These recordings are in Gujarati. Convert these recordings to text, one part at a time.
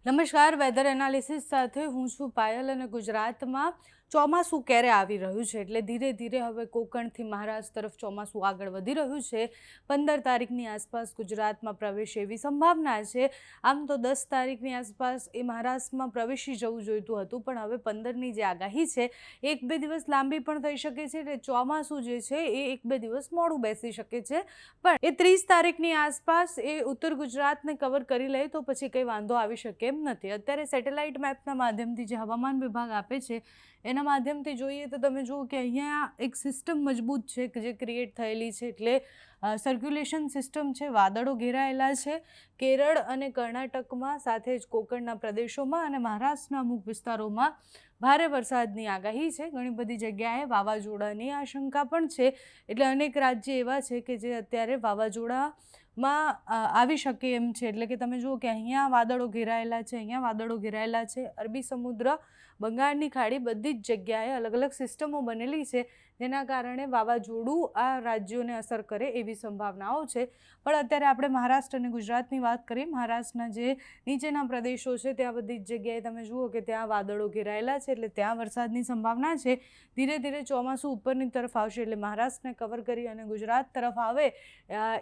નમસ્કાર, વેધર એનાલિસિસ સાથે હું છું પાયલ અને ગુજરાતમાં ચોમાસું ક્યારે આવી રહ્યું છે એટલે ધીરે ધીરે હવે કોકણથી મહારાષ્ટ્ર તરફ ચોમાસું આગળ વધી રહ્યું છે। 15 તારીખની આસપાસ ગુજરાતમાં પ્રવેશે એવી સંભાવના છે। આમ તો 10 તારીખની આસપાસ એ મહારાષ્ટ્રમાં પ્રવેશી જવું જોઈતું હતું, પણ હવે 15ની જે આગાહી છે એક બે દિવસ લાંબી પણ થઈ શકે છે એટલે ચોમાસું જે છે એ એક બે દિવસ મોડું બેસી શકે છે। પણ એ 30 તારીખની આસપાસ એ ઉત્તર ગુજરાતને કવર કરી લે તો પછી કંઈ વાંધો આવી શકે એમ નથી। અત્યારે સેટેલાઇટ મેપના માધ્યમથી જે હવામાન વિભાગ આપે છે એના માધ્યમથી જોઈએ તો તમે જુઓ કે અહીંયા એક સિસ્ટમ મજબૂત છે કે જે ક્રિએટ થયેલી છે, એટલે સર્ક્યુલેશન સિસ્ટમ છે, વાદળો ઘેરાયેલા છે કેરળ અને કર્ણાટકમાં, સાથે જ કોકણના પ્રદેશોમાં અને મહારાષ્ટ્રના અમુક વિસ્તારોમાં ભારે વરસાદની આગાહી છે। ઘણી બધી જગ્યાએ વાવાઝોડાની આશંકા પણ છે, એટલે અનેક રાજ્ય એવા છે કે જે અત્યારે વાવાઝોડામાં આવી શકે એમ છે। એટલે કે તમે જુઓ કે અહીંયા વાદળો ઘેરાયેલા છે, અહીંયા વાદળો ઘેરાયેલા છે, અરબી સમુદ્ર, બંગાળની ખાડી, બધી જ જગ્યાએ અલગ અલગ સિસ્ટમો બનેલી છે જેના કારણે વાવાઝોડું આ રાજ્યોને અસર કરે એવી સંભાવનાઓ છે। પણ અત્યારે આપણે મહારાષ્ટ્ર અને ગુજરાતની વાત કરીએ, મહારાષ્ટ્રના જે નીચેના પ્રદેશો છે ત્યાં બધી જ જગ્યાએ તમે જુઓ કે ત્યાં વાદળો ઘેરાયેલા છે એટલે ત્યાં વરસાદની સંભાવના છે। ધીરે ધીરે ચોમાસું ઉપરની તરફ આવશે એટલે મહારાષ્ટ્રને કવર કરી અને ગુજરાત તરફ આવે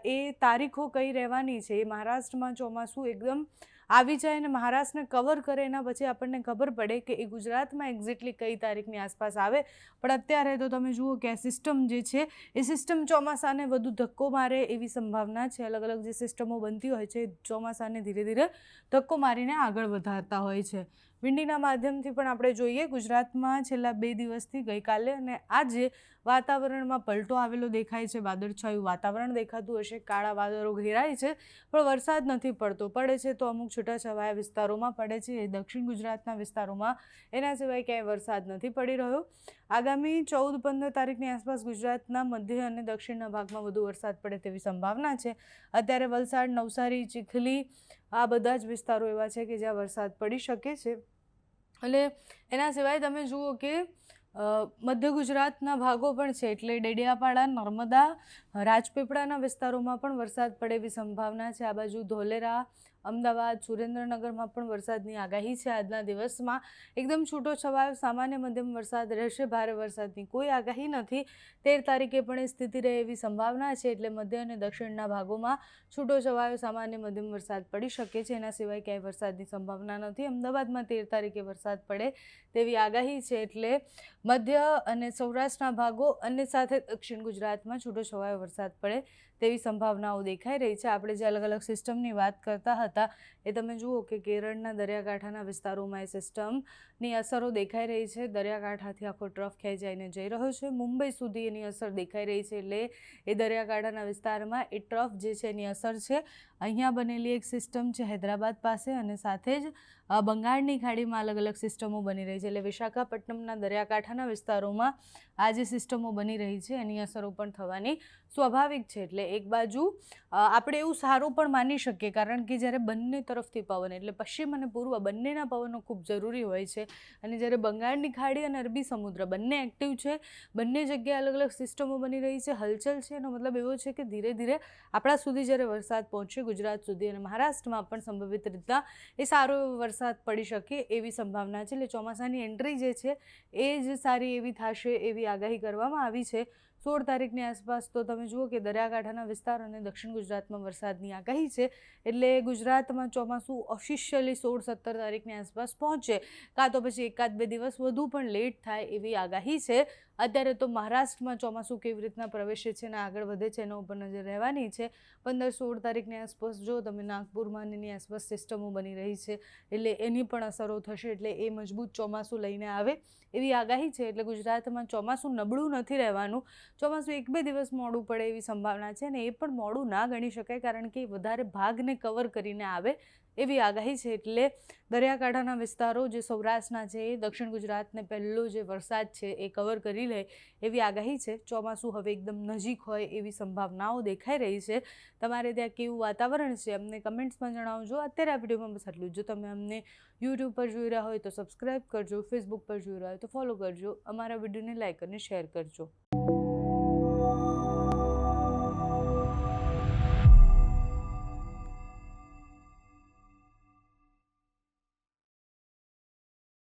એ તારીખો કઈ રહેવાની છે, એ મહારાષ્ટ્રમાં ચોમાસું એકદમ આવી જાય અને મહારાષ્ટ્રને કવર કરે એના પછી આપણને ખબર પડે કે એ ગુજરાતમાં એક્ઝેક્ટલી કઈ તારીખની આસપાસ આવે। પણ અત્યારે તો તમે જુઓ કે આ સિસ્ટમ જે છે એ સિસ્ટમ ચોમાસાને વધુ ધક્કો મારે એવી સંભાવના છે। અલગ અલગ જે સિસ્ટમો બનતી હોય છે ચોમાસાને ધીરે ધીરે ધક્કો મારીને આગળ વધારતા હોય છે। વિંડીના માધ્યમથી પણ આપણે જોઈએ ગુજરાતમાં છેલ્લા 2 દિવસથી ગઈકાલે અને આજે વાતાવરણમાં પલટો આવેલો દેખાય છે। વાદળછાયું વાતાવરણ દેખાતું હશે, કાળા વાદળો ઘેરાય છે પણ વરસાદ નથી પડતો, પડે છે તો અમુક છૂટાછવાયા વિસ્તારોમાં પડે છે, એ દક્ષિણ ગુજરાતના વિસ્તારોમાં, એના સિવાય ક્યાંય વરસાદ નથી પડી રહ્યો। આગામી 14-15 તારીખની આસપાસ ગુજરાતના મધ્ય અને દક્ષિણના ભાગમાં વધુ વરસાદ પડે તેવી સંભાવના છે। અત્યારે વલસાડ, નવસારી, ચીખલી આ બધા જ વિસ્તારો એવા છે કે જ્યાં વરસાદ પડી શકે છે। એટલે એના સિવાય તમે જુઓ કે મધ્ય ગુજરાતના ભાગો પણ છે, એટલે ડેડિયાપાડા, નર્મદા, રાજપીપળાના વિસ્તારોમાં પણ વરસાદ પડે એવી સંભાવના છે। આ બાજુ ધોલેરા, અમદાવાદ, સુરેન્દ્રનગરમાં પણ વરસાદની આગાહી છે। આજના દિવસમાં એકદમ છૂટો છવાયો સામાન્ય મધ્યમ વરસાદ રહેશે, ભારે વરસાદની કોઈ આગાહી નથી। 13 તારીખે પણ એ સ્થિતિ રહે એવી સંભાવના છે, એટલે મધ્ય અને દક્ષિણના ભાગોમાં છૂટો છવાયો સામાન્ય મધ્યમ વરસાદ પડી શકે છે, એના સિવાય ક્યાંય વરસાદની સંભાવના નથી। અમદાવાદમાં 13 તારીખે વરસાદ પડે તેવી આગાહી છે, એટલે મધ્ય અને સૌરાષ્ટ્રના ભાગો અને સાથે દક્ષિણ ગુજરાતમાં છૂટો છવાયો વરસાદ પડે તેવી સંભાવનાઓ દેખાઈ રહી છે। આપણે જે અલગ અલગ સિસ્ટમની વાત કરતા હતા એ તમે જુઓ કે કેરળના દરિયાકાંઠાના વિસ્તારોમાં એ સિસ્ટમની અસરો દેખાઈ રહી છે। દરિયાકાંઠાથી આખો ટ્રફ ખેંચાઈને જઈ રહ્યો છે, મુંબઈ સુધી એની અસર દેખાઈ રહી છે, એટલે એ દરિયાકાંઠાના વિસ્તારમાં એ ટ્રફ જે છે એની અસર છે। અહીંયા બનેલી એક સિસ્ટમ છે હૈદરાબાદ પાસે, અને સાથે જ બંગાળની ખાડીમાં અલગ અલગ સિસ્ટમો બની રહી છે, એટલે વિશાખાપટ્ટનમના દરિયાકાંઠાના વિસ્તારોમાં આ જે સિસ્ટમો બની રહી છે એની અસરો પણ થવાની સ્વાભાવિક છે। એટલે એક બાજુ આપણે એવું સારું પણ માની શકીએ, કારણ કે જ્યારે બંને તરફથી પવન, એટલે પશ્ચિમ અને પૂર્વ બંનેના પવનો ખૂબ જરૂરી હોય છે, અને જ્યારે બંગાળની ખાડી અને અરબી સમુદ્ર બંને એક્ટિવ છે, બંને જગ્યાએ અલગ અલગ સિસ્ટમો બની રહી છે, હલચલ છે, એનો મતલબ એવો છે કે ધીરે ધીરે આપણા સુધી જ્યારે વરસાદ પહોંચે ગુજરાત સુધી અને મહારાષ્ટ્રમાં પણ સંભવિત રીતના એ સારો એવો વરસાદ પડી શકે એવી સંભાવના છે। એટલે ચોમાસાની એન્ટ્રી જે છે એ જ સારી એવી થશે એવી આગાહી કરવામાં આવી છે। 16 તારીખની આસપાસ તો તમે જુઓ કે દરિયાકાંઠાના વિસ્તાર અને દક્ષિણ ગુજરાતમાં વરસાદની આગાહી છે, એટલે ગુજરાતમાં ચોમાસું ઓફિશિયલી 16-17 તારીખની આસપાસ પહોંચે, કાં તો પછી એકાદ બે દિવસ વધુ પણ લેટ થાય એવી આગાહી છે। અત્યારે તો મહારાષ્ટ્રમાં ચોમાસું કેવી રીતના પ્રવેશે છે અને આગળ વધે છે એના ઉપર નજર રહેવાની છે। 15-16 તારીખની આસપાસ જો તમે નાગપુરમાં એની આસપાસ સિસ્ટમો બની રહી છે, એટલે એની પણ અસરો થશે, એટલે એ મજબૂત ચોમાસું લઈને આવે એવી આગાહી છે। એટલે ગુજરાતમાં ચોમાસું નબળું નથી રહેવાનું, ચોમાસું એક બે દિવસ મોડું પડે એવી સંભાવના છે, અને એ પણ મોડું ના ગણી શકાય કારણ કે વધારે ભાગને કવર કરીને આવે એવી આગાહી છે। એટલે દરિયાકાંઠાના વિસ્તારો જે સૌરાષ્ટ્રના છે, દક્ષિણ ગુજરાતને પહેલો જે વરસાદ છે એ કવર કરી લે એવી આગાહી છે। ચોમાસું હવે એકદમ નજીક હોય એવી સંભાવનાઓ દેખાઈ રહી છે। તમારે ત્યાં કેવું વાતાવરણ છે અમને કમેન્ટ્સમાં જણાવજો। અત્યારે આ વિડીયોમાં બસ આટલું જ। જો તમે અમને યુટ્યુબ પર જોઈ રહ્યા હોય તો સબસ્ક્રાઈબ કરજો, ફેસબુક પર જોઈ રહ્યા હોય તો ફોલો કરજો, અમારા વિડીયોને લાઇક અને શેર કરજો।